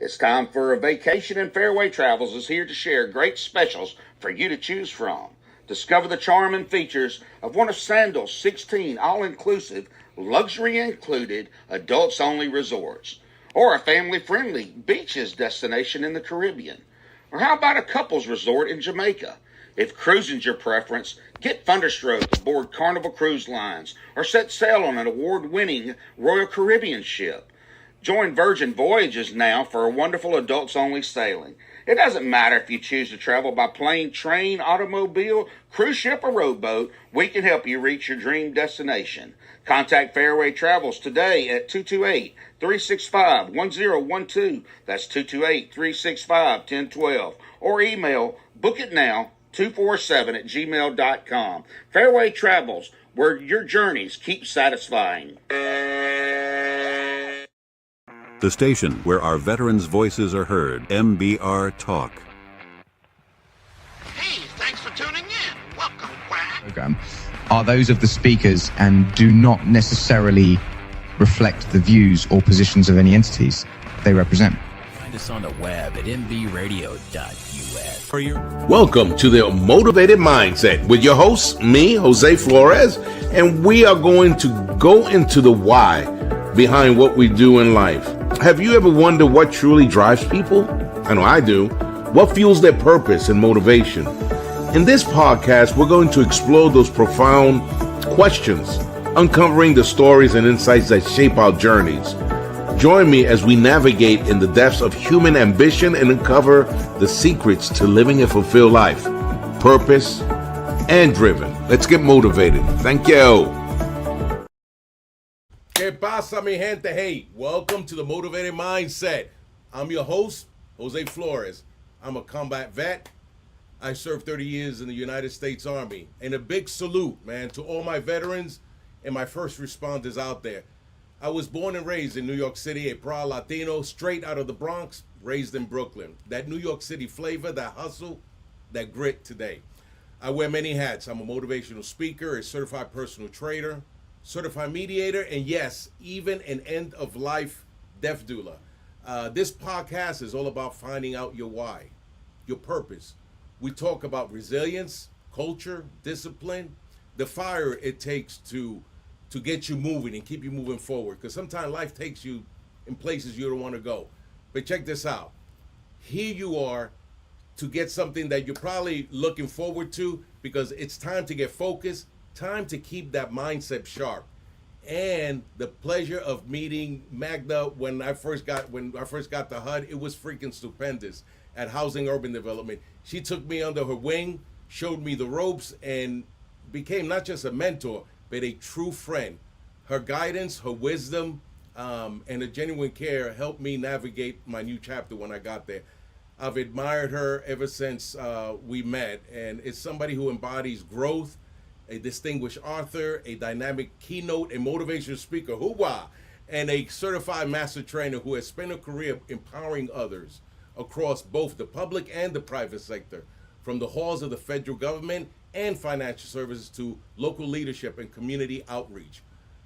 It's time for a vacation, and Fairway Travels is here to share great specials for you to choose from. Discover the charm and features of one of Sandal's 16 all-inclusive, luxury-included, adults-only resorts, or a family-friendly beaches destination in the Caribbean. Or how about a couples resort in Jamaica? If cruising's your preference, get Thunderstroke aboard Carnival Cruise Lines or set sail on an award-winning Royal Caribbean ship. Join Virgin Voyages now for a wonderful adults-only sailing. It doesn't matter if you choose to travel by plane, train, automobile, cruise ship, or rowboat, we can help you reach your dream destination. Contact Fairway Travels today at 228-365-1012. That's 228-365-1012. Or email bookitnow247@gmail.com. Fairway Travels, where your journeys keep satisfying. The station where our veterans' voices are heard, MBR Talk. Hey, thanks for tuning in. Welcome, Quack. Program are those of the speakers and do not necessarily reflect the views or positions of any entities they represent. Find us on the web at mbradio.us. Welcome to the Motivated Mindset with your host, me, Jose Flores, and we are going to go into the why behind what we do in life. Have you ever wondered what truly drives people? I know I do. What fuels their purpose and motivation? In this podcast, we're going to explore those profound questions, uncovering the stories and insights that shape our journeys. Join me as we navigate in the depths of human ambition and uncover the secrets to living a fulfilled life, purpose, and driven. Let's get motivated. Thank you. ¿Qué pasa, mi gente? Hey, welcome to the Motivated Mindset. I'm your host, Jose Flores. I'm a combat vet. I served 30 years in the United States Army. And a big salute, man, to all my veterans and my first responders out there. I was born and raised in New York City, a proud Latino, straight out of the Bronx, raised in Brooklyn. That New York City flavor, that hustle, that grit today. I wear many hats. I'm a motivational speaker, a certified personal trainer, certified mediator, and yes, even an end-of-life death doula. This podcast is all about finding out your why, your purpose. We talk about resilience, culture, discipline, the fire it takes to get you moving and keep you moving forward. Because sometimes life takes you in places you don't want to go. But check this out. Here you are to get something that you're probably looking forward to, because it's time to get focused, time to keep that mindset sharp. And the pleasure of meeting Magda when I first got to HUD, it was freaking stupendous at Housing Urban Development. She took me under her wing, showed me the ropes, and became not just a mentor, but a true friend. Her guidance, her wisdom, and her genuine care helped me navigate my new chapter when I got there. I've admired her ever since we met, and it's somebody who embodies growth, a distinguished author, a dynamic keynote, a motivational speaker, hoorah, and a certified master trainer who has spent a career empowering others across both the public and the private sector, from the halls of the federal government and financial services to local leadership and community outreach.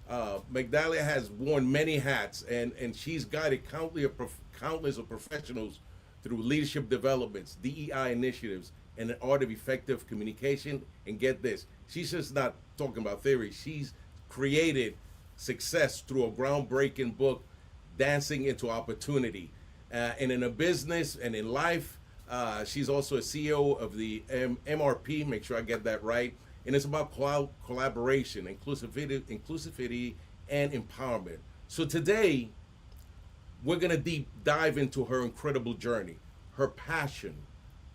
Migdalia has worn many hats, and she's guided countless of professionals through leadership developments, DEI initiatives, and the art of effective communication. And get this, she's just not talking about theory. She's created success through a groundbreaking book, Dancing into Opportunity. And in a business and in life, she's also a CEO of the MRP, make sure I get that right. And it's about collaboration, inclusivity, and empowerment. So today, we're gonna deep dive into her incredible journey, her passion,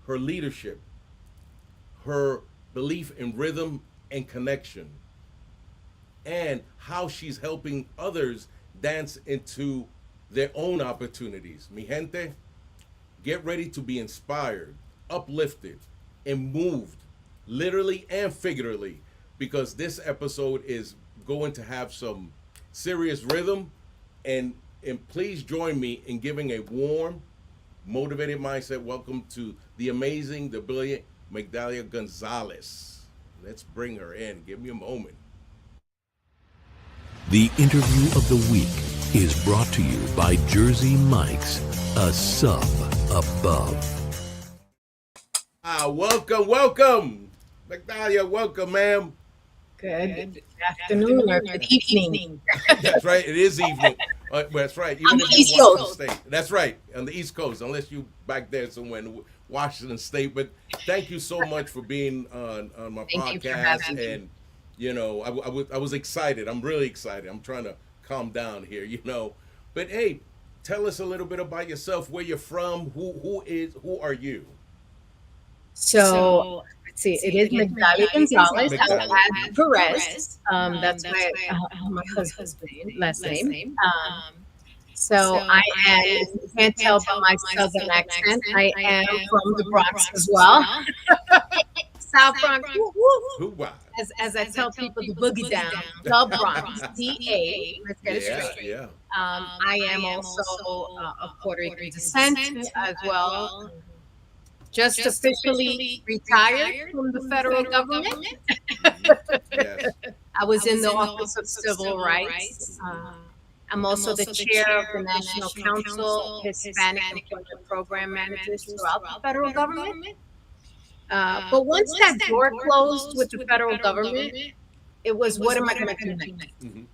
her leadership, her belief in rhythm and connection, and how she's helping others dance into their own opportunities. Mi gente, get ready to be inspired, uplifted, and moved, literally and figuratively, because this episode is going to have some serious rhythm. And please join me in giving a warm, motivated mindset welcome to the amazing, the brilliant Migdalia González. Let's bring her in. Give me a moment. The interview of the week is brought to you by Jersey Mike's, A sub above. Welcome. Migdalia, welcome, ma'am. Good afternoon or good evening. That's right. It is evening. That's right. On the if East you're Washington Coast. State. That's right. On the East Coast, unless you back there somewhere in Washington State. But thank you so much for being on my Thank you for podcast. having me. And I was excited. I'm really excited. I'm trying to calm down here. But hey, tell us a little bit about yourself. Where you're from? Who are you? So let's see, it is Migdalia González. Migdalia. I'll add Perez. That's my husband's last name. So I am, if you can't tell by my southern accent, I am from the Bronx as well. South Bronx. Woo, woo. Hoorah. As I tell people, the boogie down, the Bronx, DA. Let's get it straight. Yeah. I am also of Puerto Rican descent as well. Just officially retired from the federal government. Yes. I was in the Office of Civil Rights. I'm also the chair of the National Council Hispanic Employment Program Managers throughout the federal government. But once that door closed with the federal government, it was, what am I going to do next? Mhm.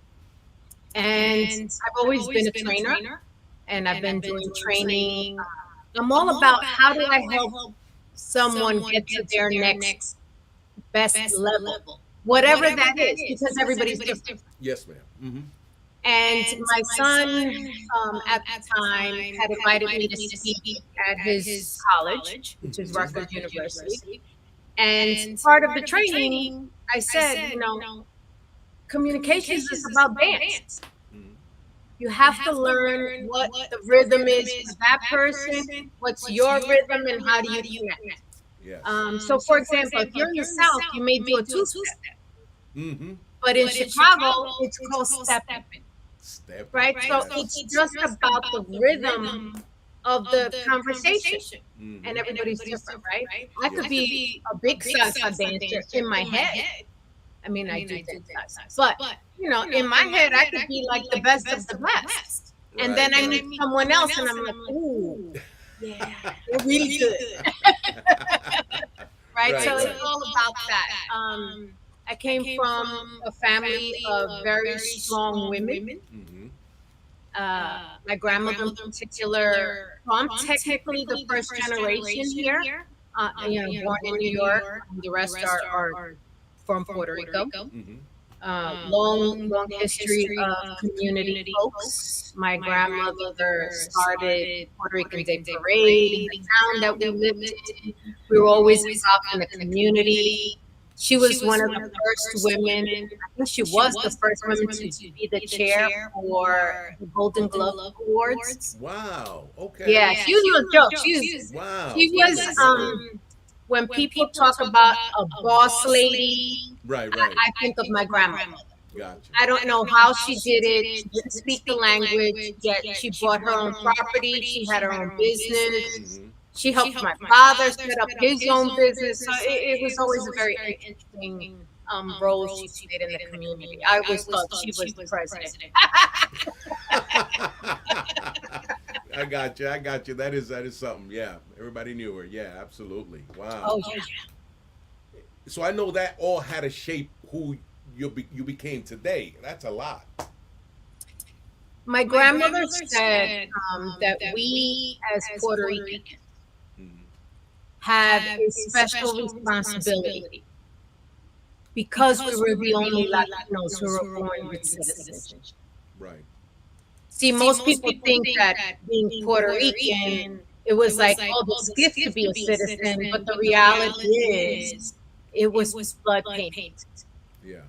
And I've always been a trainer, and I've been doing training. I'm all about how do I help someone get to their next best level, whatever that is, because everybody's different. Yes, ma'am. Mm-hmm. And my son, at the time, had invited me to speak at his college, which is Rutgers University. And part of the training, I said, communications is about dance. You have to learn what the rhythm is for that person, what's your rhythm, and how do you connect. Yes. So, for example, if you're in the South, you may do a two-step. Mm-hmm. But in Chicago, it's called stepping. Step. Right? So it's just about the rhythm of the conversation. Mhm. And everybody's different, right? I could be a big salsa dancer in my head. I mean, I do dance salsa. But, in my head, I could be like the best of the best. And then I meet someone else and I'm like, ooh, yeah, they're really good. Right? So it's all about that. I came from a family of very strong women. Mm-hmm. My grandmother in particular, so I'm technically the first generation here, born in New York. The rest are from Puerto Rico. Mm-hmm. Long history of community folks. My grandmother started Puerto Rican Day Parade in the town that we lived in. We were always involved in the community. She was one of the first women, I think she was the first woman to be the chair for the Golden Glove Awards. Wow. Okay. Yeah, she was no joke. Wow. She was, when people talk about a boss lady, Right. I think of my grandmother. Gotcha. I don't know how she did it. She didn't speak the language, yet she bought her own property. She had her own business. Mhm. She helped my father set up his own business. So it was always a very interesting role she played in the community. I always thought she was the president. I got you. That is something. Yeah. Everybody knew her. Yeah, absolutely. Wow. Oh, yeah. So I know that all had to shape who you became today. That's a lot. My grandmother said that we as Puerto Ricans have a special responsibility because we were the only Latinos who were born with citizenship. Right. See, most people think that being Puerto Rican, it was like, oh, this gift to be a citizen, but the reality is it was blood painted, Yeah.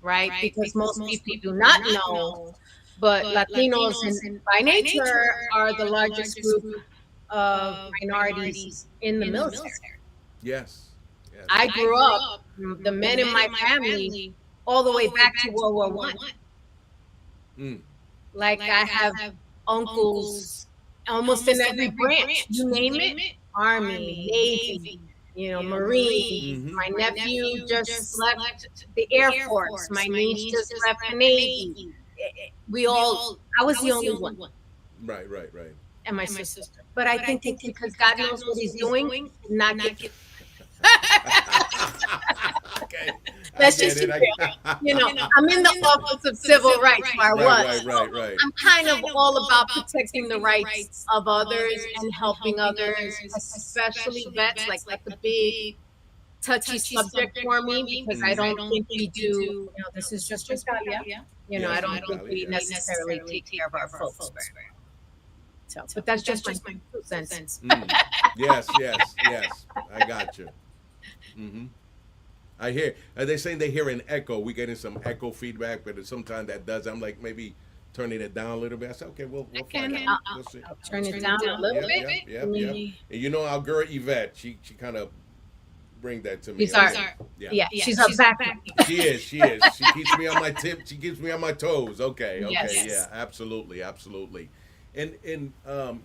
right? Because most people do not know, but Latinos by nature are the largest group of minorities in the military. Yes. I grew up, the men in my family, all the way back to World War I. Mm. Like I have uncles almost in every branch, you name it, Army, Navy, Marine. Mhm. My nephew just left the Air Force. My niece just left the Navy. I was the only one. Right. and my sister. But I think it's because God knows what He's doing. Not get. Okay. That's just real. You know, I'm in the Office of Civil Rights where I was. Right. I'm kind of all about protecting the rights of others and helping others, especially vets. Like that's a big touchy subject for me because I don't think we do. You know, this is just Migdalia. You know, I don't think we necessarily take care of our folks. So, but that's just my 2 cents. Yes. I got you. I hear. Are they saying they hear an echo? We getting some echo feedback, but sometimes that does. I'm like maybe turning it down a little bit. I said, okay, we'll find out. We'll see. I'll turn it down a little bit. Yeah. And you know our girl Yvette, she kind of bring that to me. She's she's our back. She is. She keeps me on my tip. She keeps me on my toes. Okay. Yes. Yeah. Absolutely. And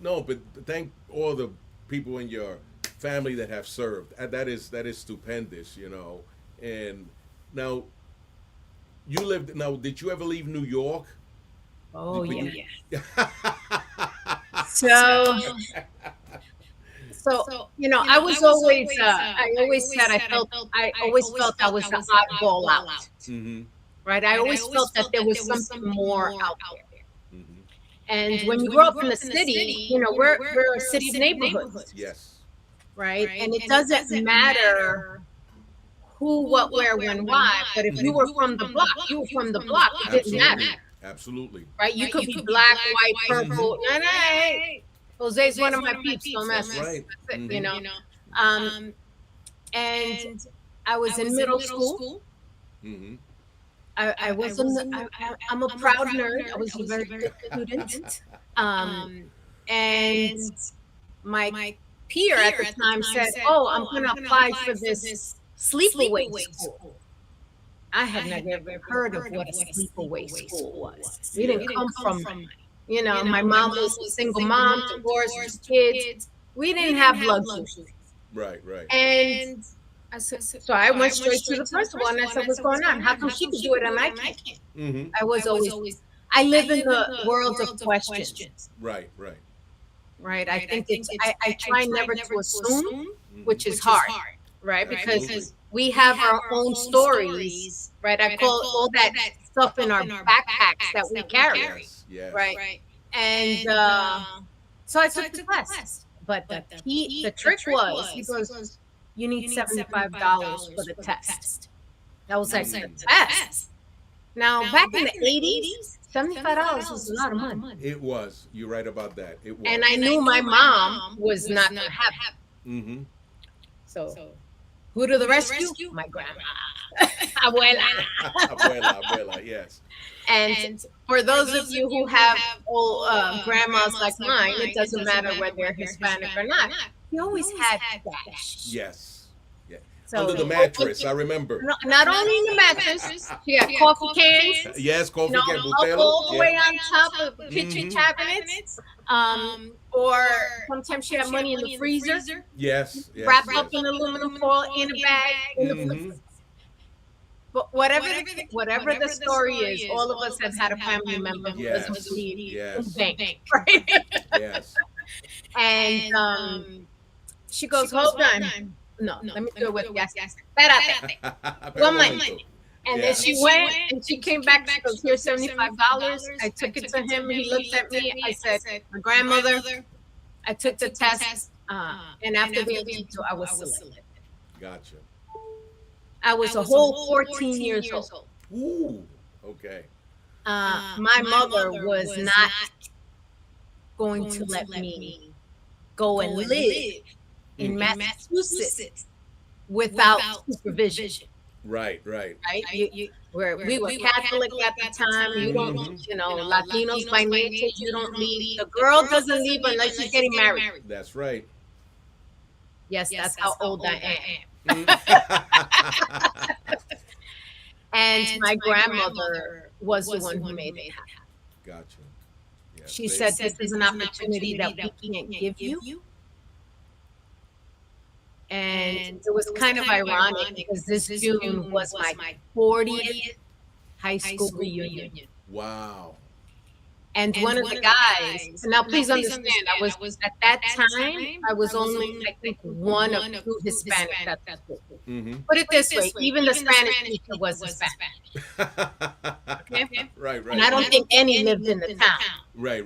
no, but thank all the people in your family that have served. That is stupendous, you know. And now you lived. Now, did you ever leave New York? Oh yeah. So you know, I was always. I always said I always felt I was the oddball out. Right. I always felt that there was something more out there. And when you grow up in the city, you know, we're a city of neighborhoods. Yes. Right. And it doesn't matter who, what, where, when, why. But if you were from the block, you were from the block. It didn't matter. Absolutely. Right. You could be black, white, purple. No. Jose's one of my peeps. Don't mess. Right. You know. And I was in middle school. I was I'm a proud nerd. I was a very good student. And my peer at the time said, "Oh, I'm going to apply for this sleepaway school." I had never heard of what a sleepaway school was. We didn't come from, you know, my mom was a single mom, divorced, kids. We didn't have luxury. Right. And I said, so I went straight to the principal and I said, "What's going on? How come she could do it and I can't?" I was always, I live in the world of questions. Right. I think I try never to assume, which is hard, right? Because we have our own stories, right? I call all that stuff in our backpacks that we carry, right? And so I took the class. But the trick was, he goes, "You need $75 for the test." That was like the test. Now back in the 80s, $75 was a lot of money. It was. You're right about that. It was. And I knew my mom was not going to have it. So who to the rescue? My grandma. Abuela, yes. And for those of you who have old grandmas like mine, it doesn't matter whether they're Hispanic or not. He always had cash. Yes. So, under the mattress, I remember. Not only in the mattress, she had coffee cans. Yes, coffee cans. Up all the way on top of kitchen cabinets. Or sometimes she had money in the freezer. Yes. Wrapped up in aluminum foil in a bag. But whatever the story is, all of us have had a family member who was in bank, right? Yes. And she goes, "Hold on. No, let me do it with gas. Espérate. One month." And then she went and she came back. She goes, "Here's $75. I took it to him. He looked at me. I said, "My grandmother." I took the test. And after the interview, I was selected. Gotcha. I was a whole 14 years old. Ooh. Okay. My mother was not going to let me go and live in Massachusetts without supervision. Right. We were Catholic at the time. You don't, Latinos by nature, you don't leave. The girl doesn't leave unless she's getting married. That's right. Yes, that's how old I am. And my grandmother was the one who made it happen. Gotcha. Yeah, she said, "This is an opportunity that we can't give you." And it was kind of ironic because this June was my 40th high school reunion. Wow. And one of the guys, now please understand, I was at that time, I was only, I think, one of two Hispanics at that school. Put it this way, even the Spanish teacher was Hispanic. Okay? Right. And I don't think any lived in the town. Right.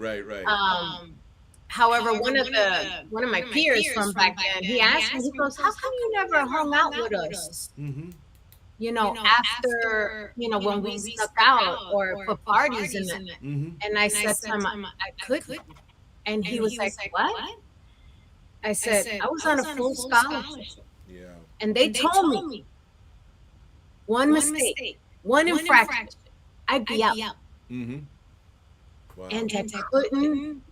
However, one of my peers from back then, he asked me, he goes, "How come you never hung out with us? You know, after, you know, when we snuck out or for parties and that." And I said to him, I couldn't. And he was like, "What?" I said, "I was on a full scholarship." Yeah. And they told me, one mistake, one infraction, I'd be out. Wow. And I couldn't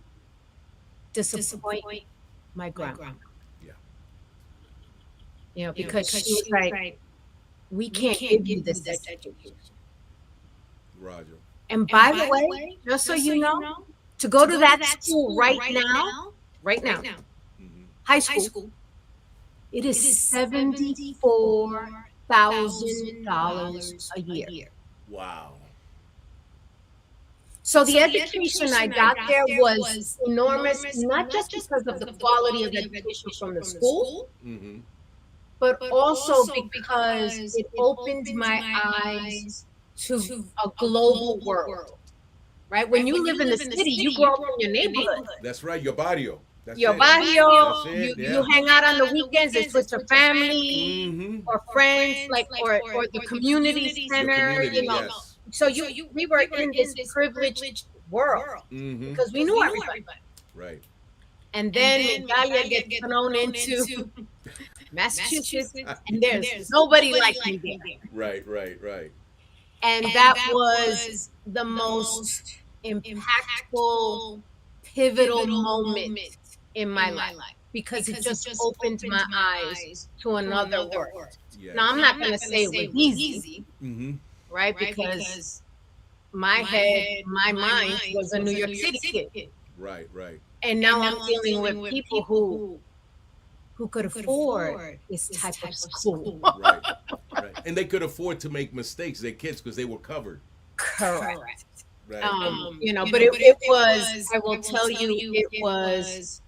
disappoint my grandma. Yeah. You know, because she was like, "We can't give you this education." Roger. And by the way, just so you know, to go to that school right now, high school, it is $74,000 a year. Wow. So the education I got there was enormous, not just because of the quality of education from the school, but also because it opened my eyes to a global world. Right? When you live in the city, you grow up in your neighborhood. That's right, your barrio. That's Your it. barrio, That's it, you hang out on the weekends, it's with your family or friends, like or the community center, you know. Yes. So we were in this privileged world because we knew everybody. Right. And then Migdalia gets thrown into Massachusetts, and there's nobody like me there. Right. And that was the most impactful, pivotal moment in my life because it just opened my eyes to another world. Yes. Now, I'm not going to say it was easy, right? Because my head, my mind was a New York City kid. Right. And now I'm dealing with people who could afford this type of school. Right. And they could afford to make mistakes, their kids, because they were covered. Correct. Right. You know, but it was, I will tell you, it was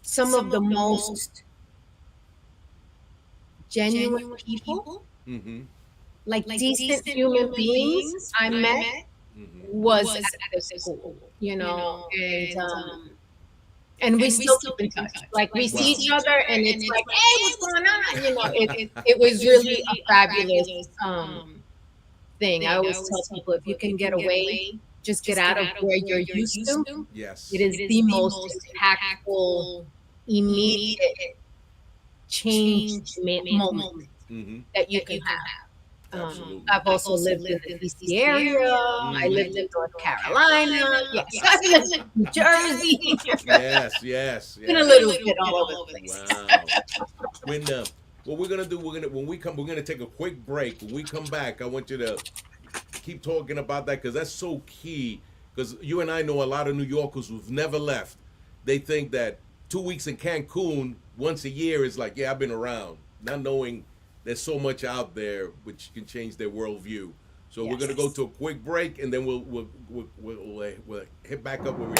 some of the most genuine people, like decent human beings I met was at this school, you know, and we still keep in touch. Like we see each other and it's like, "Hey, what's going on?" You know, it was really a fabulous thing. I always tell people, if you can get away, just get out of where you're used to. Yes. It is the most impactful, immediate change moment that you can have. I've also lived in the DC area. I lived in North Carolina. Yes, I lived in New Jersey. Yes. Been a little bit all over the place. Wow. What we're gonna do? We're gonna take a quick break. When we come back, I want you to keep talking about that because that's so key. Because you and I know a lot of New Yorkers who've never left. They think that 2 weeks in Cancun once a year is like, yeah, I've been around, not knowing there's so much out there which can change their worldview. So we're gonna go to a quick break and then we'll hit back up where we.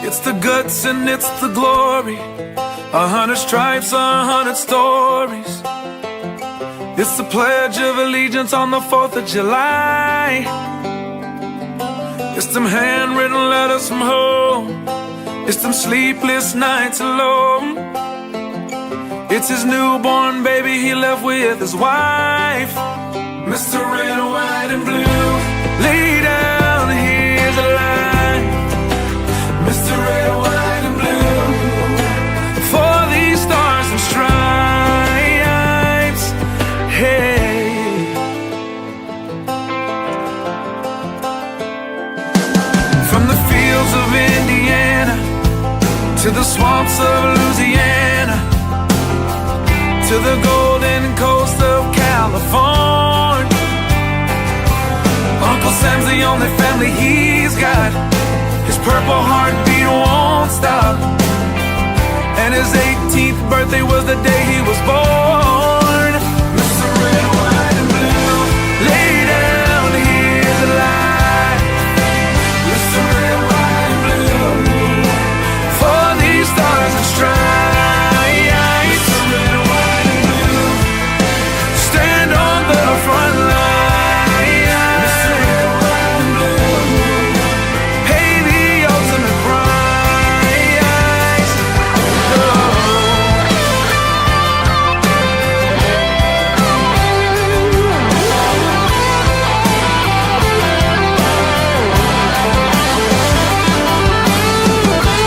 It's the guts and it's the glory. 100 stripes, 100 stories. It's the Pledge of Allegiance on the 4th of July. It's them handwritten letters from home. It's them sleepless nights alone. It's his newborn baby he left with his wife. Mr. Red, White, and Blue, lay down, here's a line. Mr. Red, White, and Blue, for these stars and stripes, hey. From the fields of Indiana to the swamps of Louisiana, to the golden coast of California, Uncle Sam's the only family he's got. His purple heart beat warm. stop. And his 18th birthday was the day he was born. Mr. Red, White, and Blue, lay down, here's the light. Mr. Red, White, and Blue, for these stars and stripes. Mr. Red, White, and Blue, stand on the front line. Mr. Red, White, and Blue, pay the ultimate price.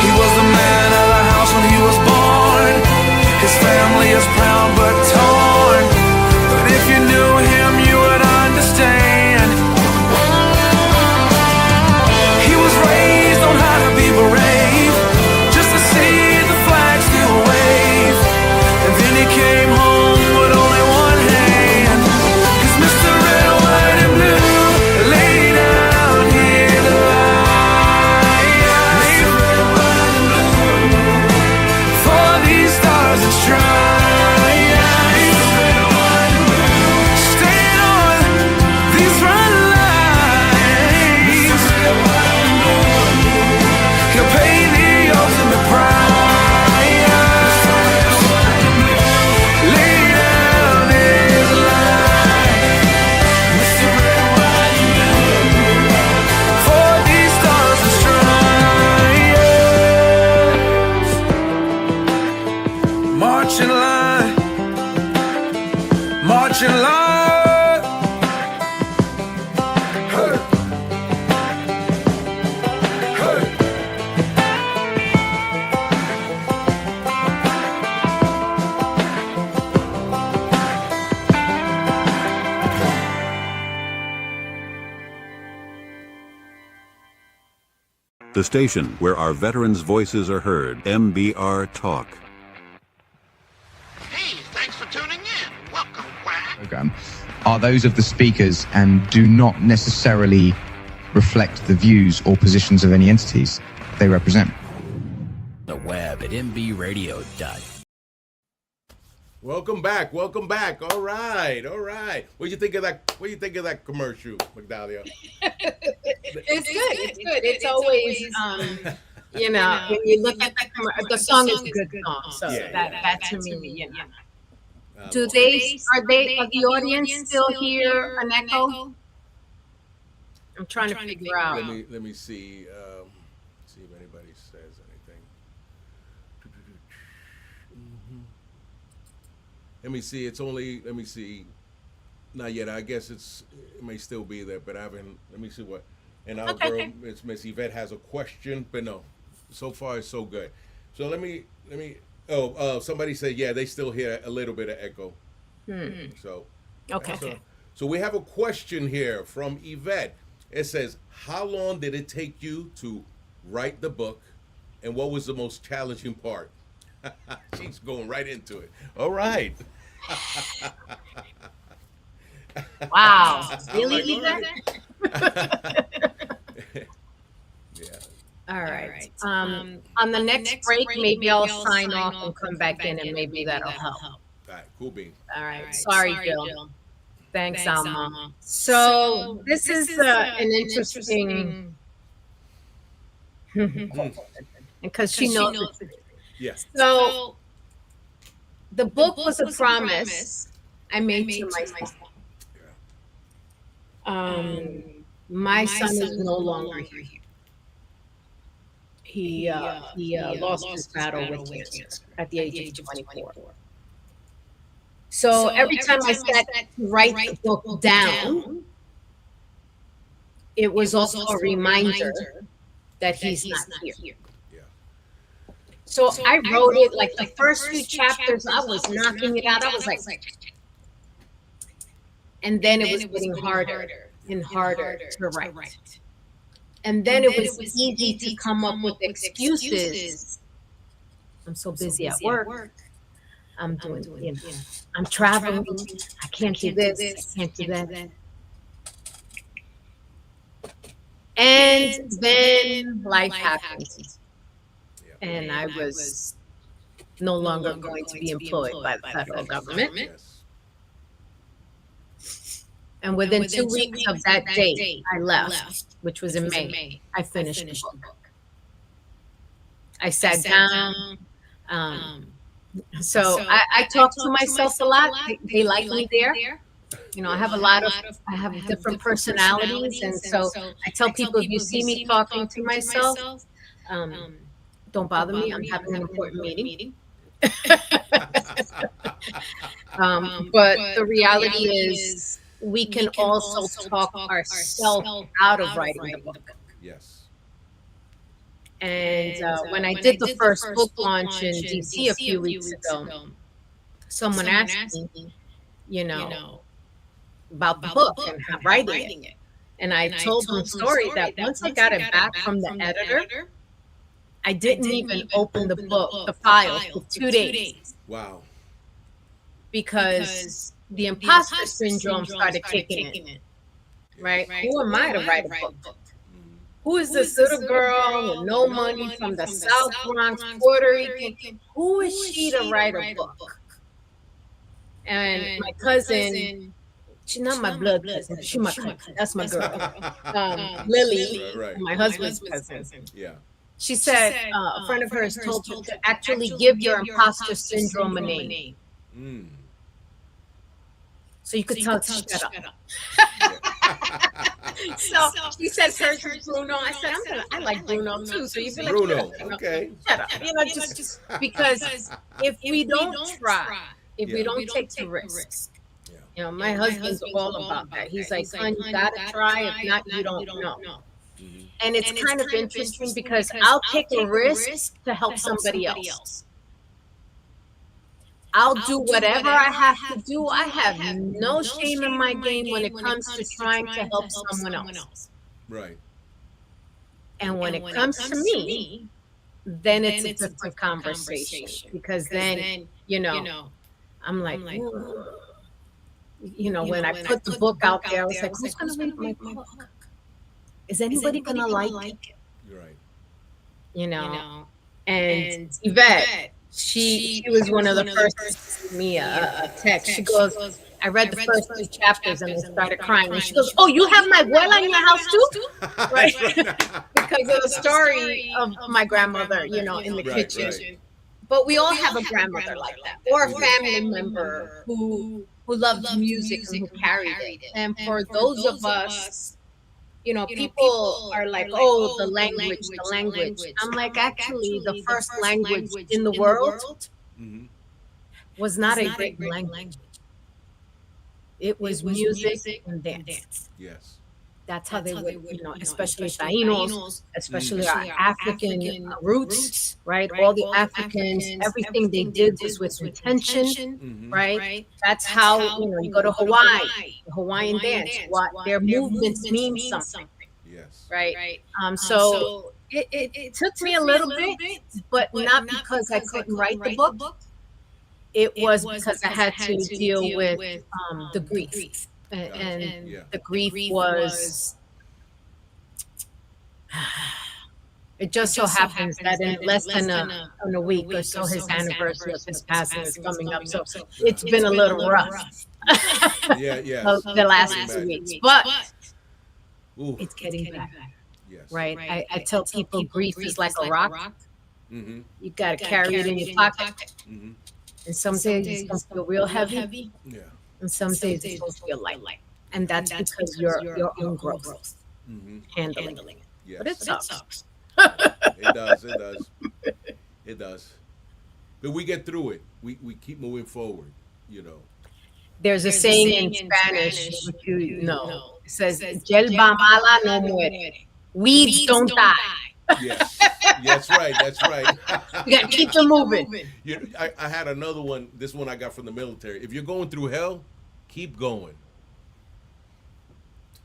He was the man of the house when he was born. His family is proud but torn. But if you knew him, you would understand. He was raised on how to be brave, just to see the flag still wave. And then he came home with only one hand. 'Cause Mr. Red, White, and Blue, lay down here to lie. Mr. Red, White, and Blue, for these stars and stripes. Mr. Red, White, and Blue, stand on these front lines. Mr. Red, White, and Blue, he'll pay the ultimate price. Lay down his life. Mr. Red, White, and Blue, for these stars and stripes. March in line, march in line. Hey. Hey. The station where our veterans' voices are heard. MBR Talk. Hey, thanks for tuning in. Welcome, Quack. Program are those of the speakers and do not necessarily reflect the views or positions of any entities they represent. The web at mbradio.u. Welcome back. Welcome back. All right. All right. What do you think of that? What do you think of that commercial, Migdalia? It's good. It's good. It's always, you know, when you look at the song is a good song. So Yeah, that to me, you know. Are the audience still hear an echo? I'm trying to figure out. Let me see. See if anybody says anything. Let me see. It's only. Let me see. Not yet. I guess it may still be there, but I haven't. Let me see what. And our girl, it's Miss Yvette, has a question, but no. So far, it's so good. So let me. Oh, somebody said, yeah, they still hear a little bit of echo. So. Okay. So we have a question here from Yvette. It says, how long did it take you to write the book, and what was the most challenging part? She's going right into it. All right. Wow. Really, I'm like, Yvette? Yeah. All right. On the next break, maybe I'll sign off and come back in, and maybe that'll help. All right. Cool beans. All right. Sorry, Bill. Thanks, Alma. So this is an interesting, because she knows it. Yes. So the book was a promise I made to myself. My son is no longer here. He lost his battle with cancer at the age of 24. So every time I sat to write the book down, it was also a reminder that he's not here. So I wrote it like the first few chapters, I was knocking it out. I was like, and then it was getting harder and harder to write. And then it was easy to come up with excuses. I'm so busy at work. I'm doing, I'm traveling. I can't do this. I can't do that. And then life happens. and I was no longer going to be employed by the federal government. Yes. And within 2 weeks of that date, I left, which was in May. I finished the book. I sat down. So I talk to myself a lot. They like me there. You know, I have different personalities. And so I tell people, if you see me talking to myself, don't bother me. I'm having an important meeting. But the reality is, we can also talk ourselves out of writing the book. Yes. And when I did the first book launch in DC a few weeks ago, someone asked me, you know, about the book and how writing it. And I told them the story that once I got it back from the editor, I didn't even open the file for 2 days. Wow. Because the imposter syndrome started kicking in. Right? Who am I to write a book? Who is this little girl with no money from the South Bronx, Puerto Rican? Who is she to write a book? And my cousin, she's not my blood cousin, she's my cousin. That's my girl. Lily, my husband's cousin. Yeah. She said a friend of hers told her to actually give your imposter syndrome a name. So you could tell it to shut up. So she said hers was Bruno. I said, I like Bruno too. So you'd be like, Bruno, okay. Shut up. You know, just because if we don't try, if we don't take the risk, you know, my husband's all about that. He's like, son, you gotta try. If not, you don't know. And it's kind of interesting because I'll take a risk to help somebody else. I'll do whatever I have to do. I have no shame in my game when it comes to trying to help someone else. Right. And when it comes to me, then it's a different conversation. Because then, you know, I'm like, you know, when I put the book out there, I was like, who's going to read my book? Is anybody going to like it? You're right. You know, and Yvette, she was one of the first to send me a text. She goes, I read the first 2 chapters and I started crying. And she goes, oh, you have my abuela in your house too? Right? Because of the story of my grandmother, you know, in the kitchen. Right. But we all have a grandmother like that, or a family member who loved music and who carried it. And for those of us, you know, people are like, oh, the language. I'm like, actually, the first language in the world was not a great language. It was music and dance. Yes. That's how they would, you know, especially Tainos, especially our African roots, right? All the Africans, everything they did was with intention, right? That's how, you know, you go to Hawaii, the Hawaiian dance, what their movements mean something. Yes. Right? So it took me a little bit, but not because I couldn't write the book. It was because I had to deal with the grief. And the grief was, it just so happens that in less than a week or so, his anniversary of his passing is coming up. So it's been a little rough. The last 2 weeks. But it's getting better. Yes. Right? I tell people grief is like a rock. You got to carry it in your pocket. And some days it's going to feel real heavy. Yeah. And some days it's supposed to feel light. And that's because your own growth handling it. Yes. But it sucks. It does. But we get through it. We keep moving forward, you know. There's a saying in Spanish, which you know. It says, Yelba mala no muere. Weeds don't die. Yes. That's right. You got to keep them moving. I had another one. This one I got from the military. If you're going through hell, keep going.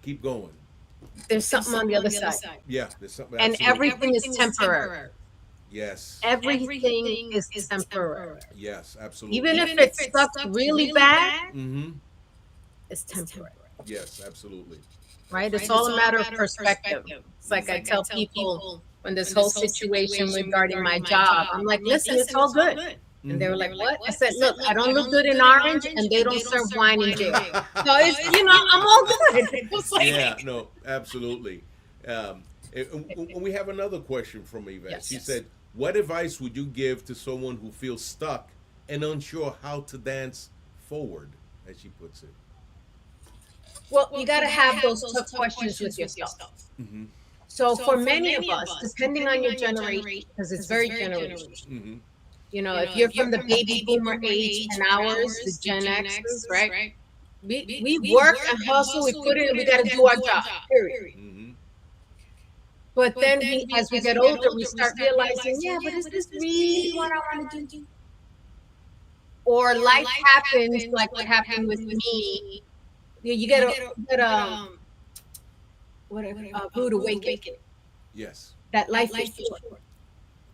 Keep going. There's something on the other side. Yeah, there's something. And everything is temporary. Yes. Everything is temporary. Yes, absolutely. Even if it sucks really bad, it's temporary. Yes, absolutely. Right? It's all a matter of perspective. It's like I tell people, when this whole situation regarding my job. I'm like, listen, it's all good. And they were like, what? I said, look, I don't look good in orange, and they don't serve wine in jail. So it's, I'm all good. It's like, Yeah, no, absolutely. And we have another question from Yvette. Yes, She yes. said, what advice would you give to someone who feels stuck and unsure how to dance forward, as she puts it? well, you got to have those tough questions with yourself. Mm-hmm. So for many of us, depending on your generation, because it's very generational. Mm-hmm. If you're from the baby boomer age and ours, the Gen Xers, right? We work and hustle, we put in, we got to do our job, period. Mm-hmm. But then as we get older, we start realizing, yeah, but is this really what I want to do? Or life happens like what happened with me. You get a rude awakening Yes, that life is short,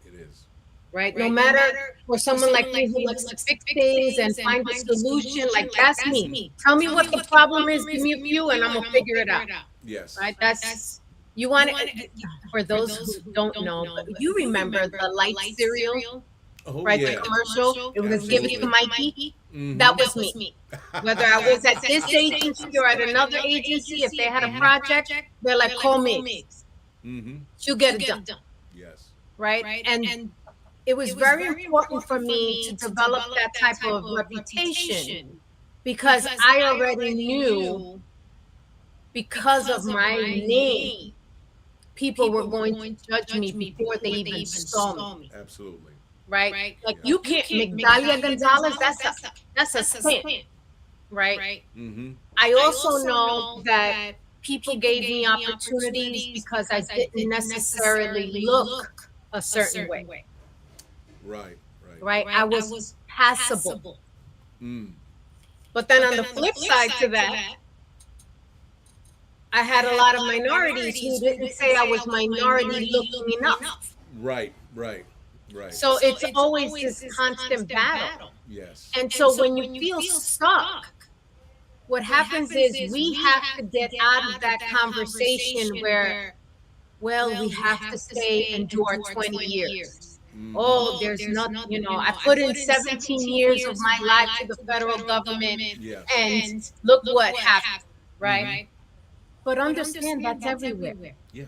it is. right? No matter for someone like me who likes to fix things and find a solution, like that's me. Tell me what the problem is, give me a few, and I'm gonna figure it out. Yes. Right? That's you want it. For those who don't know, but you remember the light cereal, Oh, right? yeah. The commercial. It was Give It to Mikey. Mhm. That was me. Whether I was at this agency or at another agency, if they had a project, they're like, call me. Mm-hmm. She'll get it done. Yes. Right? And it was very important for me to develop that type of reputation because I already knew, because of my name, people were going to judge me before they even saw me. Absolutely. Right? Like you can't, Migdalia González, that's a stamp. Right? Mm-hmm. I also know that people gave me opportunities because I didn't necessarily look a certain way. Right. I was passable. Mm. But then on the flip side to that, I had a lot of minorities who didn't say I was minority looking enough. Right. So it's always this constant battle. Yes. And so when you feel stuck, what happens is we have to get out of that conversation where, well, we have to stay and do our 20 years. Oh, there's nothing, I put in 17 years of my life to the federal government, and look what happened, right? But understand that's everywhere. Yeah.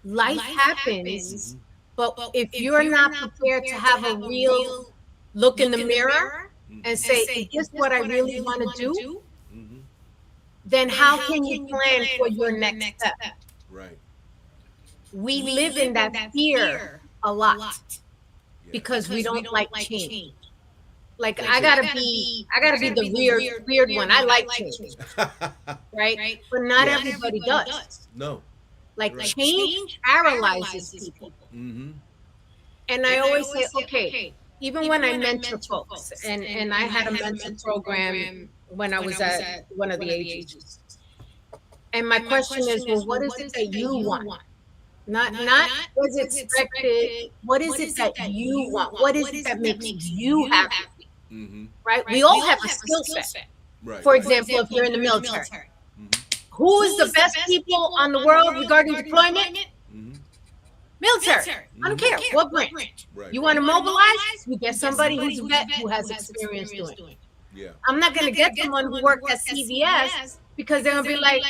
Life happens, but if you're not prepared to have a real look in the mirror and say, is this what I really want to do? Mm-hmm. Then how can you plan for your next step? Right. We live in that fear a lot because we don't like change. Like I gotta be the weird one. I like change, right? But not everybody does. No. Like change paralyzes people. Mm-hmm. And I always say, okay, even when I mentor folks, and I had a mentor program when I was at one of the agencies. And my question is, well, what is it that you want? Not what's expected. What is it that you want? What is it that makes you happy? Mm-hmm. Right? We all have a skill set. Right. For example, if you're in the military, who is the best people on the world regarding deployment? Mm-hmm. Military. I don't care what branch. Right. You want to mobilize? You get somebody who's a vet who has experience doing it. Yeah. I'm not going to get someone who worked at CVS because they're going to be like,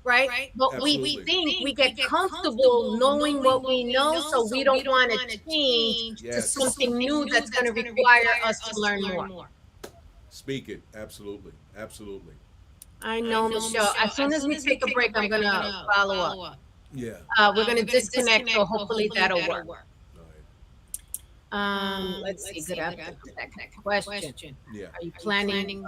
right? But we think we get comfortable knowing what we know, so we don't want to change to something new that's going to require us to learn more. Speak it. Absolutely. I know, Michelle. As soon as we take a break, I'm going to follow up. Yeah. We're going to disconnect, so hopefully that'll work. All Let's see. Good afternoon. Question. Yeah. Are you planning?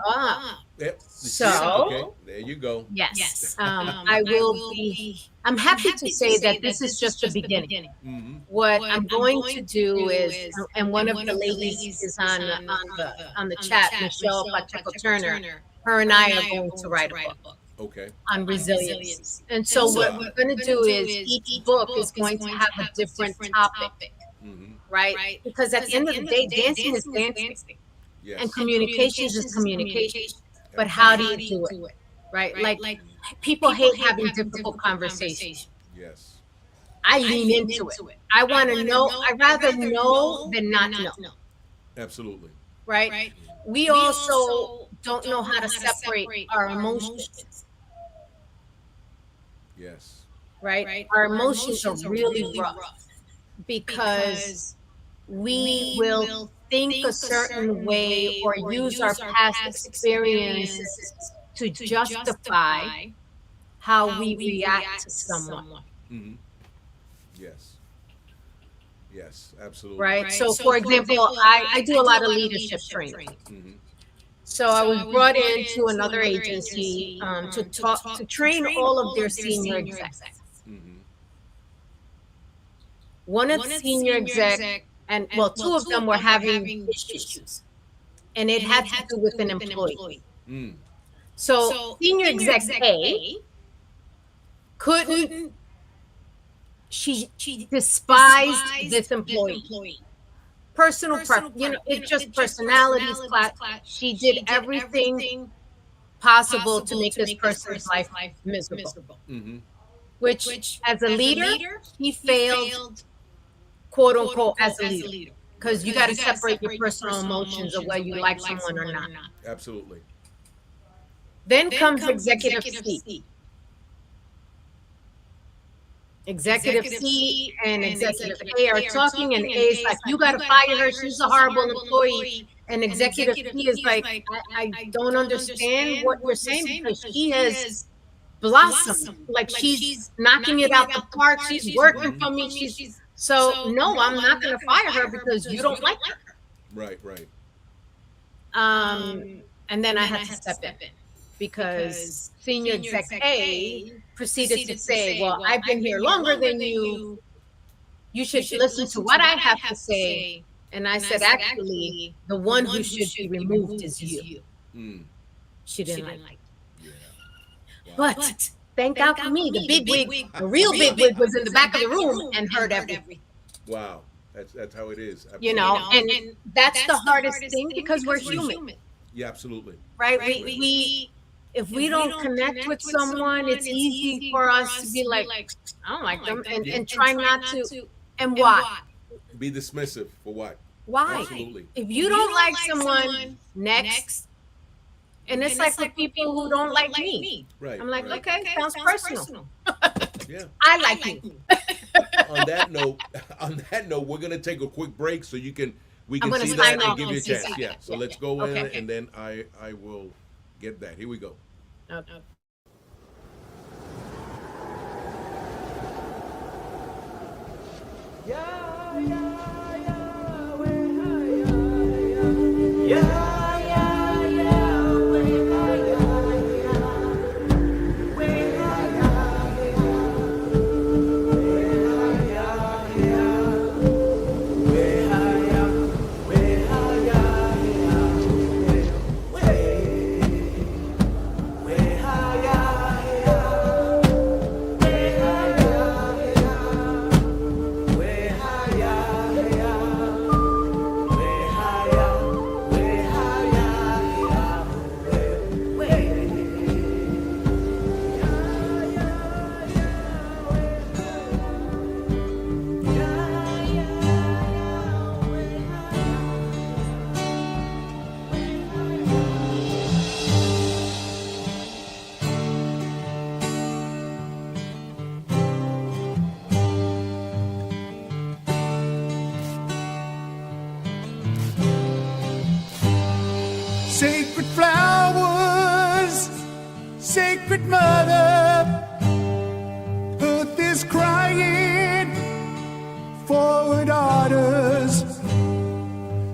Yep. So- Okay. There you go. Yes. I will be. I'm happy to say that this is just the beginning. Mm-hmm. What I'm going to do is, and one of the ladies is on the chat, Michelle Pacheco Turner. Her and I are going to write a book Okay. on resilience. And so what we're going to do is each book is going to have a different topic, Mm-hmm. right? Because at the end of the day, dancing is dancing, Yes. and communications is communication. But how do you do it, right? Like people hate having difficult conversations. Yes. I lean into it. I want to know. I'd rather know than not know. Absolutely. Right? We also don't know how to separate our emotions. Yes. Right? Our emotions are really rough because we will think a certain way or use our past experiences to justify how we react to someone. Mm-hmm. Yes. Yes, absolutely. Right? So, for example, I do a lot of leadership training. Mm-hmm. So I was brought into another agency to train all of their senior execs. Mm-hmm. One of the senior exec, and well, two of them were having issues, and it had to do with an employee. Mm. So senior exec A couldn't. She despised this employee. Personal preference, it's just personalities clash. She did everything possible to make this person's life miserable. Mm-hmm. Which, as a leader, he failed, quote unquote, as a leader. Because you got to separate your personal emotions of whether you like someone or not. Absolutely. Then comes Executive C. Executive C and Executive A are talking, and A is like, you got to fire her. She's a horrible employee. And Executive C is like, I don't understand what you're saying because she has blossomed. Like she's knocking it out the park. She's working for me. So no, I'm not going to fire her because you don't like her. Right. And then I had to step in because senior exec A proceeded to say, well, I've been here longer than you. You should listen to what I have to say. And I said, actually, the one who should be removed is you. She didn't like it. Yeah. Wow. But thank God for me, the big wig, the real big wig was in the back of the room and heard everything. Wow. That's how it is. Absolutely. You know, and that's the hardest thing because we're human. Yeah, absolutely. Right? We if we don't connect with someone, it's easy for us to be like, I don't like them, and try not to. And why? Be dismissive for what? Why? Absolutely. If you don't like someone, next. And it's like for people who don't like me. Right. I'm like, okay, sounds personal. Yeah. I like you. On that note, we're gonna take a quick break so we can see that and give you a chance. Yeah. So let's go in, and then I will get that. Here we go. Okay. Sacred flowers, sacred mother, earth is crying for her daughters.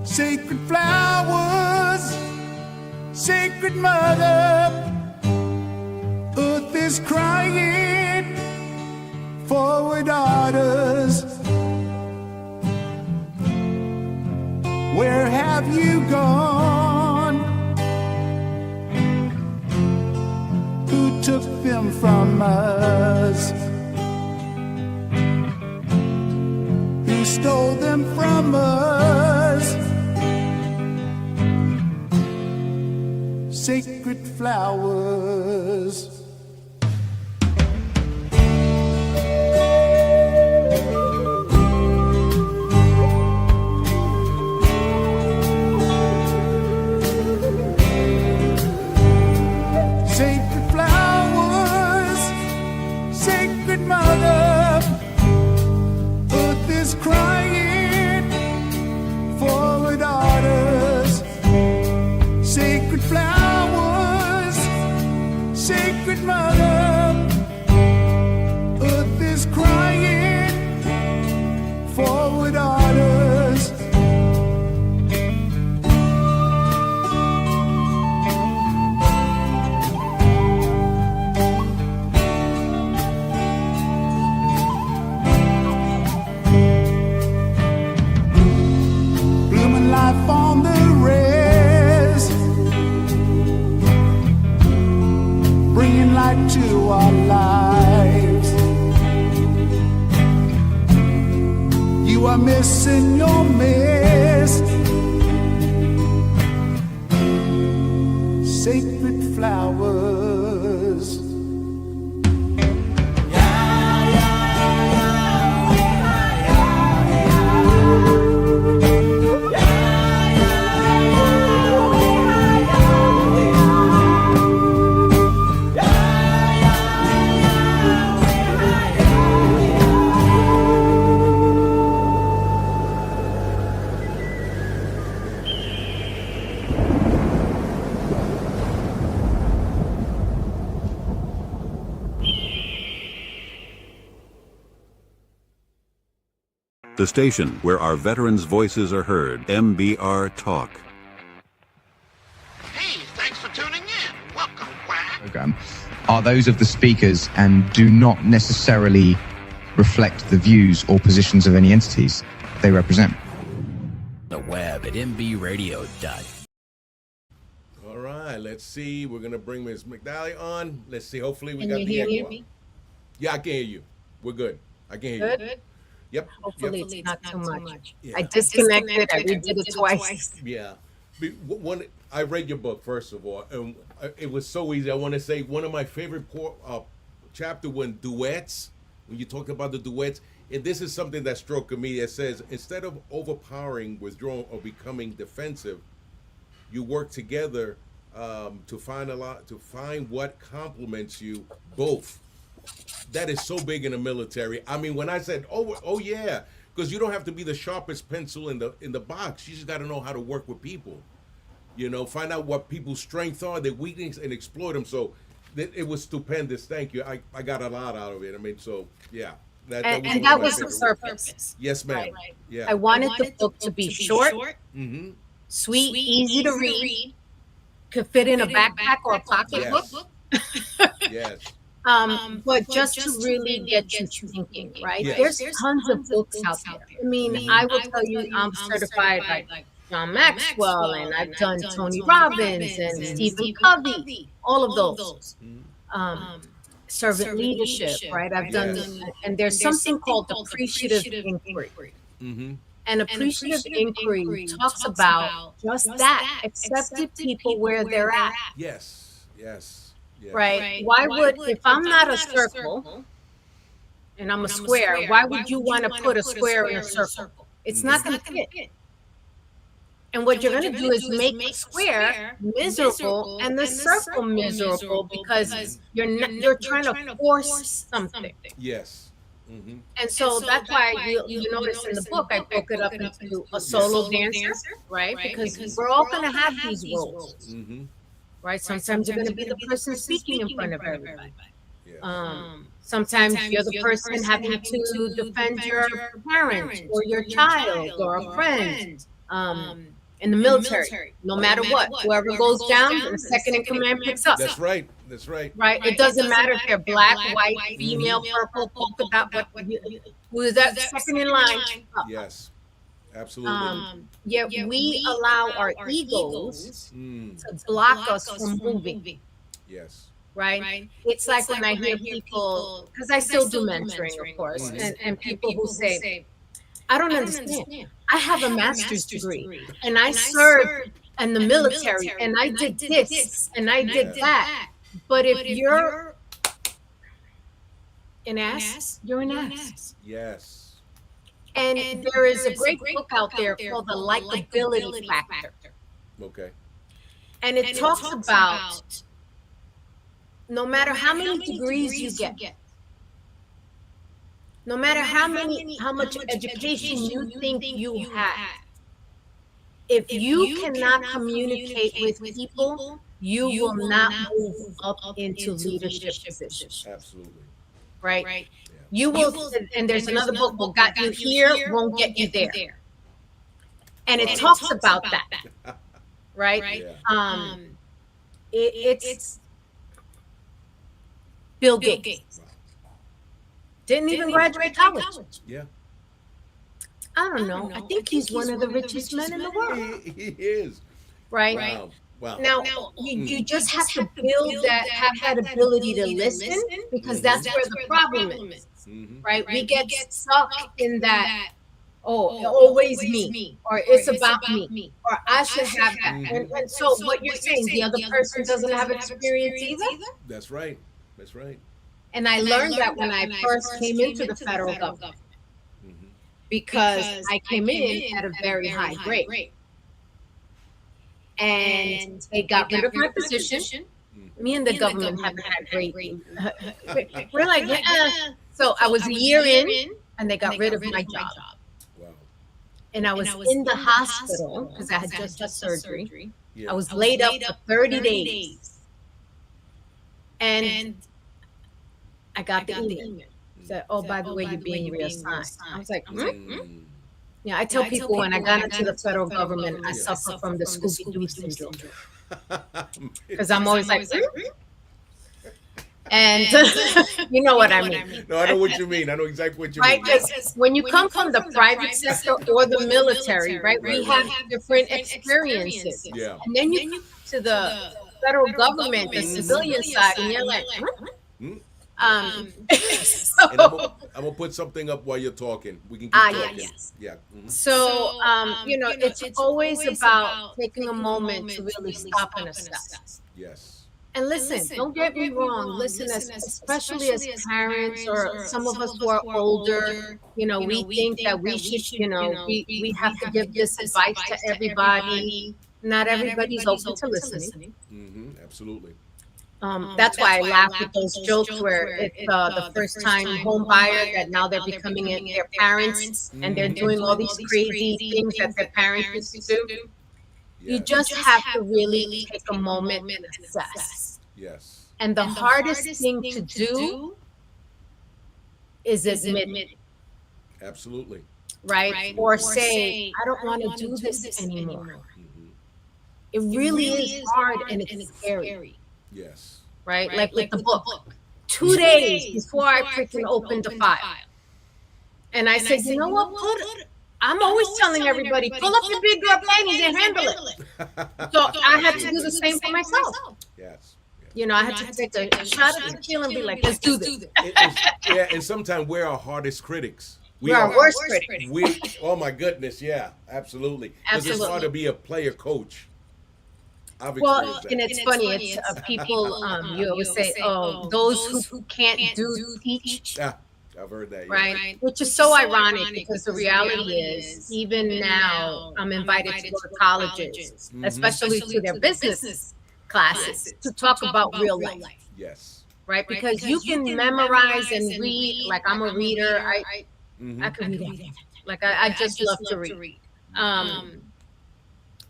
Sacred flowers, sacred mother, earth is crying for her daughters. Where have you gone? Who took them from us? Who stole them from us? Sacred flowers. life on the res, bringing light to our lives. You are missing your mist, sacred flowers. The station where our veterans' voices are heard. MBR Talk. Hey, thanks for tuning in. Welcome, Quack. Program are those of the speakers and do not necessarily reflect the views or positions of any entities they represent. The web at mbradio.. All right, let's see. We're going to bring Ms. Migdalia on. Let's see. Hopefully we Can got you the hear echo. me? Yeah, I can hear you. We're good. I can hear you. Good. Yep. Hopefully Yep. it's not too much. Yeah. I disconnected. I redid it twice. Yeah. I read your book, first of all, and it was so easy. I want to say one of my favorite chapter when you talk about the duets, and this is something that struck me. It says, instead of overpowering, withdrawing, or becoming defensive, you work together to find what complements you both. That is so big in the military. I mean, when I said, oh yeah, because you don't have to be the sharpest pencil in the box. You just got to know how to work with people. You know, find out what people's strengths are, their weaknesses, and exploit them. So it was stupendous. Thank you. I got a lot out of it. I mean, so yeah. That was the purpose. Yes, ma'am. Right. Yeah. I wanted the book to be short, Mm-hmm. sweet, easy to read, could fit in a backpack or a pocketbook. Yes. But just to really get you thinking, right? Yes. There's tons of books out there. I mean, I will tell you, I'm certified by John Maxwell, and I've done Tony Robbins and Stephen Covey, all of those. Servant leadership, right? I've done, and there's something called appreciative inquiry. Mm-hmm. And appreciative inquiry talks about just that, accepted people where they're at. Yes. Yes. Yes. Right? Why would, if I'm not a circle and I'm a square, why would you want to put a square in a circle? It's not going to fit. And what you're going to do is make the square miserable and the circle miserable because you're trying to force something. Yes. Mm-hmm. And so that's why you notice in the book I broke it up into a solo dancer, right? Because we're all going to have these roles. Mm-hmm. Right? Sometimes you're going to be the person speaking in front of everybody. Sometimes you're the person having to defend your parent or your child or a friend. In the military, no matter what, whoever goes down, the second in command picks up. That's right. That's right. Right? It doesn't matter if they're black, white, female, purple, polka dot, who is that second in line? Yes. Absolutely. Yet we allow our egos to block us from moving. Yes. Right? It's like when I hear people, because I still do mentoring, of course, and people who say, I don't understand. I have a master's degree and I served in the military and I did this and I did that. But if you're an ass, you're an ass. Yes. And there is a great book out there called The Likability Factor. Okay. And it talks about no matter how many degrees you get, no matter how much education you think you have, if you cannot communicate with people, you will not move up into leadership positions. Absolutely. Right? Yeah. You will, and there's another book, what got you here won't get you there. And it talks about that. Right? Yeah. It's Bill Gates. Didn't even graduate college. Yeah. I don't know. I think he's one of the richest men in the world. He is. Right? Wow. Wow. Now, you just have to have that ability to listen, because that's where the problem is. Right? We get stuck in that, oh, always me, or it's about me, or I should have that. And so what you're saying, the other person doesn't have experience either? That's right. That's right. And I learned that when I first came into the federal government, because I came in at a very high grade. And they got rid of my position. Me and the government haven't had great. We're like, yeah. So I was a year in, and they got rid of my job. Wow. And I was in the hospital because I had just had surgery. I was laid up for 30 days. And I got the email. Said, oh, by the way, you're being reassigned. I was like, Yeah, I tell people when I got into the federal government, I suffer from the Scooby-Doo syndrome. Because I'm always like, and you know what I mean. No, I know what you mean. I know exactly what you mean. Right, because when you come from the private sector or the military, right, we have different experiences. Yeah. And then you come to the federal government, the civilian side, and you're like, And I'm gonna put something up while you're talking. We can keep talking. Yes. Yeah. So, you know, it's always about taking a moment to really stop and assess. Yes. And listen, don't get me wrong. Listen, especially as parents or some of us who are older, you know, we think that we should, you know, we have to give this advice to everybody. Not everybody's open to listening. Absolutely. That's why I laugh with those jokes where it's the first time home buyer that now they're becoming their parents and they're doing all these crazy things that their parents used to do. You just have to really take a moment and assess. Yes. And the hardest thing to do is admit it. Absolutely. Right? Or say, I don't want to do this anymore. It really is hard and it's scary. Yes. Right? Like with the book. 2 days before I freaking opened the file. And I said, you know what? I'm always telling everybody, pull up your big girl panties and handle it. So I had to do the same for myself. Yes. You know, I had to take a shot at tequila and be like, let's do this. Yeah, and sometimes we're our hardest critics. We're our worst critics. Oh my goodness, yeah, absolutely. Because it's hard to be a player coach. Well, and it's funny, it's people, you always say, oh, those who can't do teach. Yeah, I've heard that. Yeah. Right? Which is so ironic because the reality is, even now, I'm invited to go to colleges, especially to their business classes, to talk about real life. Yes. Right? Because you can memorize and read, like I'm a reader, I can read everything. Like I just love to read.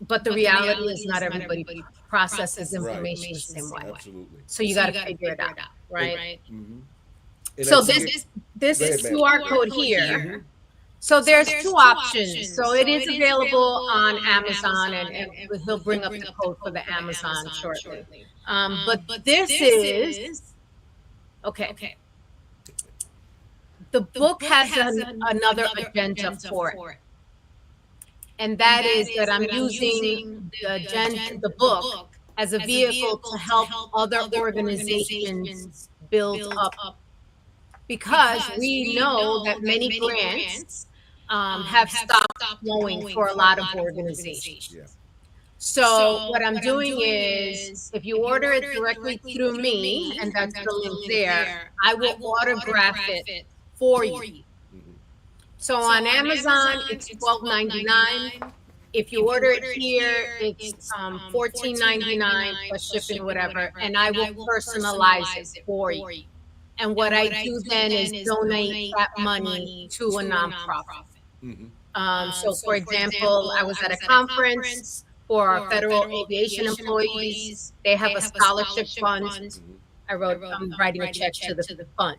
But the reality is not everybody processes information the same way. Absolutely. So you got to figure it out, right? So this QR code here. So there's two options. So it is available on Amazon, and he'll bring up the code for the Amazon shortly. But this is okay. The book has another agenda for it. And that is that I'm using the book as a vehicle to help other organizations build up. Because we know that many grants have stopped flowing for a lot of organizations. Yeah. So what I'm doing is, if you order it directly through me, and that's the link there, I will autograph it for you. So on Amazon, it's $12.99. If you order it here, it's $14.99 plus shipping, whatever, and I will personalize it for you. And what I do then is donate that money to a nonprofit. So, for example, I was at a conference for our federal aviation employees. They have a scholarship fund. I'm writing a check to the fund.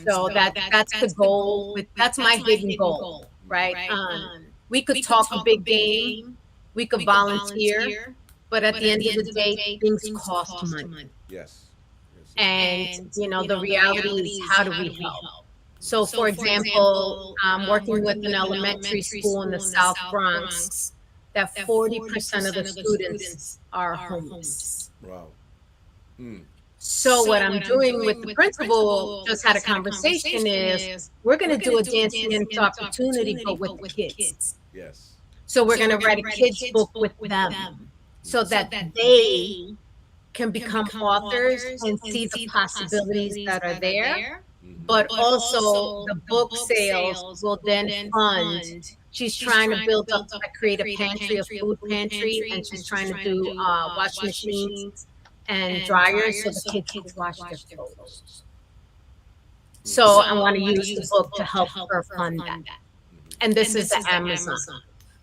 So that's the goal. That's my hidden goal, right? We could talk a big game, we could volunteer, but at the end of the day, things cost money. Yes. And you know, the reality is, how do we help? So, for example, working with an elementary school in the South Bronx, that 40% of the students are homeless. Wow. So what I'm doing with the principal, just had a conversation, is we're going to do a dancing into opportunity, but with the kids. Yes. So we're going to write a kids book with them so that they can become authors and see the possibilities that are there. But also the book sales will then fund. She's trying to build up a creative pantry, a food pantry, and she's trying to do wash machines and dryers so the kids can wash their clothes. So I want to use the book to help her fund that. And this is the Amazon.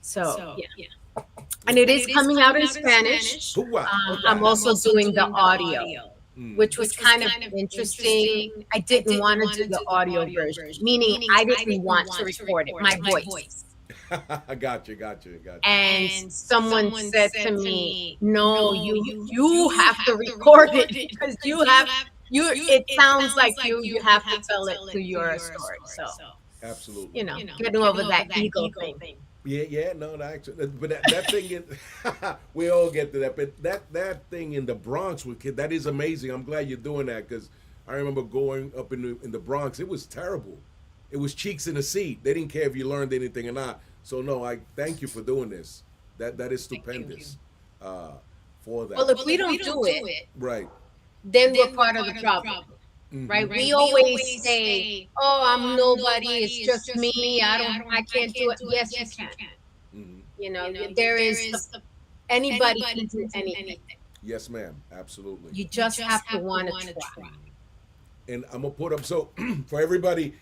So yeah. And it is coming out in Spanish. I'm also doing the audio, which was kind of interesting. I didn't want to do the audio version, meaning I didn't want to record it, my voice. Got you. And someone said to me, "No, you have to record it because it sounds like you have to tell it to your story." So absolutely, getting over that ego thing. Yeah, no, actually, but that thing, we all get to that. But that thing in the Bronx with kids, that is amazing. I'm glad you're doing that because I remember going up in the Bronx. It was terrible. It was cheeks in a seat. They didn't care if you learned anything or not. So no, I thank you for doing this. That is stupendous. For that. Well, if we don't do it, right, then we're part of the problem. Right? We always say, "Oh, I'm nobody. It's just me. I can't do it." Yes, you can. There is anybody can do anything. Yes, ma'am. Absolutely. You just have to want to try. And I'm gonna put up for everybody.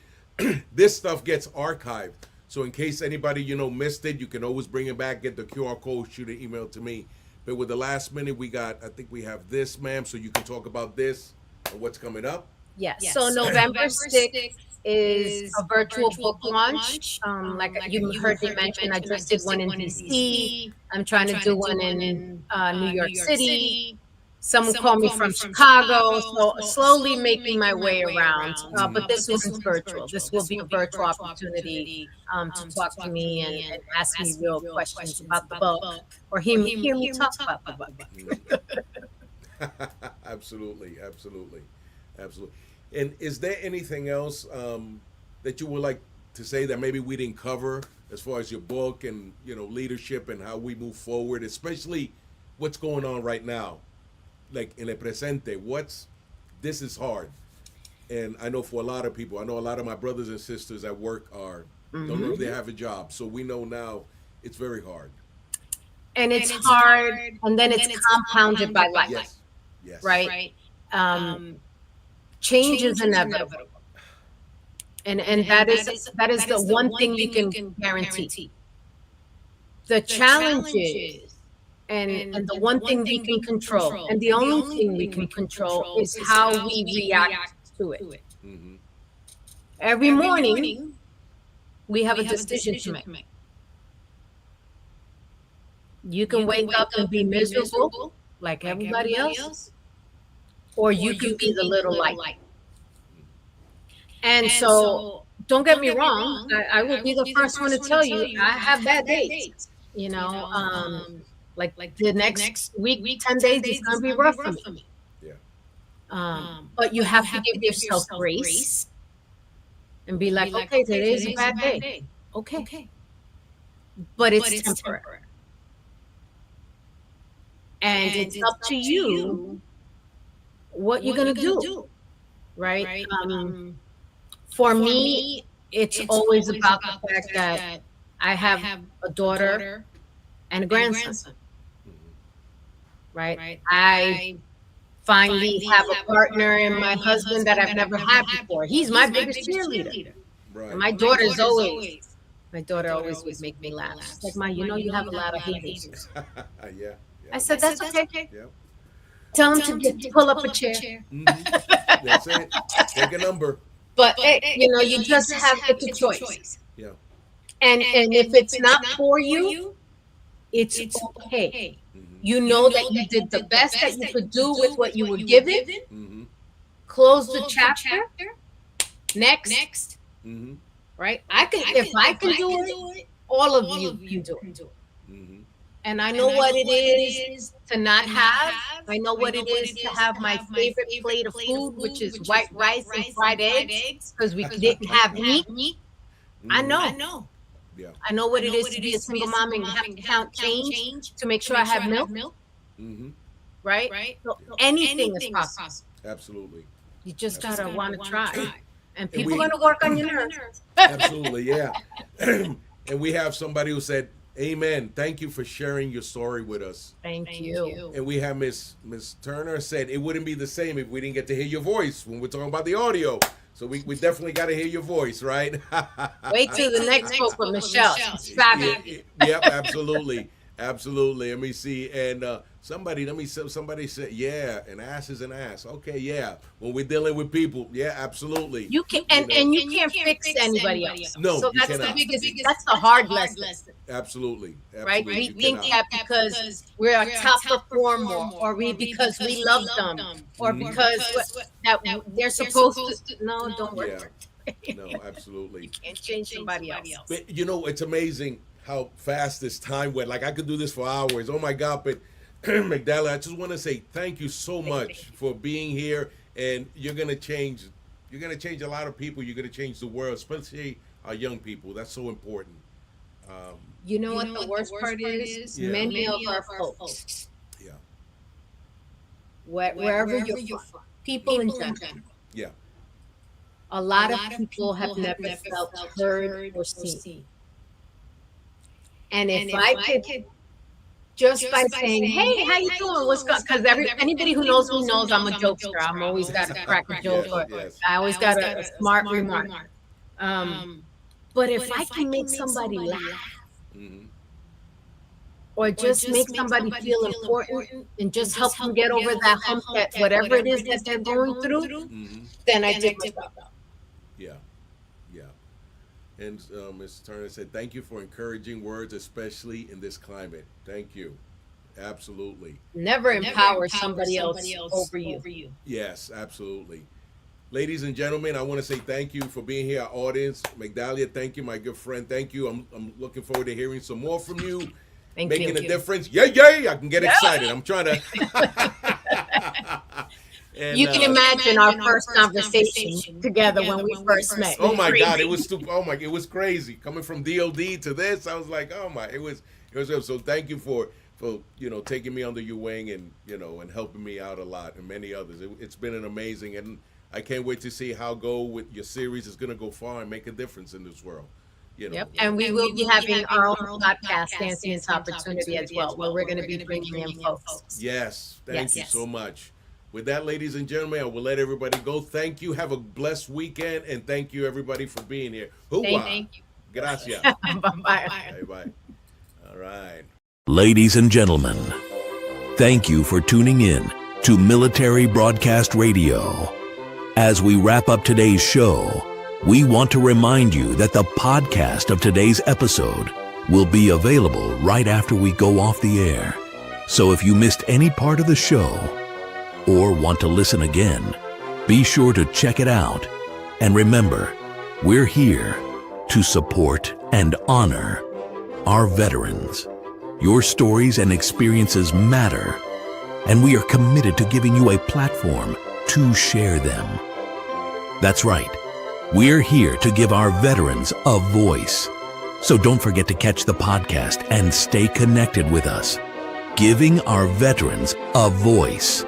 This stuff gets archived. So in case anybody missed it, you can always bring it back. Get the QR code. Shoot an email to me. But with the last minute, I think we have this, ma'am. So you can talk about this and what's coming up. Yes. So November 6th is a virtual book launch. Like you heard me mention, I just did one in DC. I'm trying to do one in New York City. Someone called me from Chicago. So slowly making my way around. But this one's virtual. This will be a virtual opportunity to talk to me and ask me real questions about the book or hear me talk about the book. Absolutely. And is there anything else that you would like to say that maybe we didn't cover as far as your book and leadership and how we move forward, especially what's going on right now, like in el presente? This is hard, and I know for a lot of people, I know a lot of my brothers and sisters at work don't know if they have a job, so we know now it's very hard. And it's hard, and then it's compounded by life. Yes. Right. Change is inevitable, and that is the one thing you can guarantee. The challenges and the one thing we can control, and the only thing we can control is how we react to it. Every morning, we have a decision to make. You can wake up and be miserable like everybody else, or you can be the little light. And so, don't get me wrong, I will be the first one to tell you, I have bad days. Like the next week, 10 days is going to be rough for me. Yeah. But you have to give yourself grace and be like, okay, today's a bad day. Okay. But it's temporary. And it's up to you what you're going to do, right? For me, it's always about the fact that I have a daughter and a grandson, right? I finally have a partner in my husband that I've never had before. He's my biggest cheerleader. Right. And my daughter always would make me laugh. She's like, Ma, you have a lot of haters. Yeah. I said, that's okay. Yeah. Tell him to pull up a chair. That's it. Take a number. But you just have to pick a choice. Yeah. And if it's not for you, it's okay. You know that you did the best that you could do with what you were given. Close the chapter. Next. right? If I can do it, all of you can do it. And I know what it is to not have. I know what it is to have my favorite plate of food, which is white rice and fried eggs, because we didn't have meat. I know. Yeah. I know what it is to be a single mom and have to count change to make sure I have milk. Right? So anything is possible. Absolutely. You just gotta want to try. And people are gonna work on your nerves. Absolutely, yeah. And we have somebody who said, amen. Thank you for sharing your story with us. Thank you. And we have Miss Turner said it wouldn't be the same if we didn't get to hear your voice when we're talking about the audio. So we definitely got to hear your voice, right? Wait till the next book with Michelle. She's fabulous. Yep, absolutely. Absolutely. Let me see. And somebody said, yeah, an ass is an ass. Okay, yeah. When we're dealing with people, yeah, absolutely. You can and you can't fix anybody else. No, so that's the biggest. That's the hard lesson. Absolutely. Right? We think that because we're a top performer, or because we love them, or because that they're supposed to. No, don't work. Yeah. No, absolutely. You can't change somebody else. But it's amazing how fast this time went. Like I could do this for hours. Oh my God! But Migdalia, I just want to say thank you so much for being here. And you're gonna change. You're gonna change a lot of people. You're gonna change the world, especially our young people. That's so important. You know what the worst part is? Yeah. Many of our folks. Yeah. Wherever you're from, people in general. Yeah. A lot of people have never felt heard or seen. And if I could, just by saying, "Hey, how you doing? What's good?" Because anybody who knows me knows I'm a jokester. I'm always got to crack a joke, or I always got a smart remark. But if I can make somebody laugh, or just make somebody feel important, and just help them get over that hump, that whatever it is that they're going through, then I did my job. Yeah. And Ms. Turner said, thank you for encouraging words, especially in this climate. Thank you. Absolutely. Never empower somebody else over you. Yes, absolutely. Ladies and gentlemen, I want to say thank you for being here, our audience. Migdalia, thank you, my good friend. Thank you. I'm looking forward to hearing some more from you. Making a difference. Yay! I can get excited. I'm trying to. And, you can imagine our first conversation together when we first met. Oh my God, it was stupid. Oh my, it was crazy. Coming from DOD to this, I was like, oh my, it was. So thank you for taking me under your wing and and helping me out a lot, and many others. It's been an amazing, and I can't wait to see how go with your series is going to go far and make a difference in this world. Yep, and we will be having our own podcast, Dancing into Opportunity, as well, where we're going to be bringing in folks. Yes, thank you so much. With that, ladies and gentlemen, I will let everybody go. Thank you. Have a blessed weekend, and thank you, everybody, for being here. Thank you. Gracias. Bye-bye. Bye. All right. Ladies and gentlemen, thank you for tuning in to Military Broadcast Radio. As we wrap up today's show, we want to remind you that the podcast of today's episode will be available right after we go off the air. So if you missed any part of the show or want to listen again, be sure to check it out. And remember, we're here to support and honor our veterans. Your stories and experiences matter, and we are committed to giving you a platform to share them. That's right. We're here to give our veterans a voice. So don't forget to catch the podcast and stay connected with us. Giving our veterans a voice.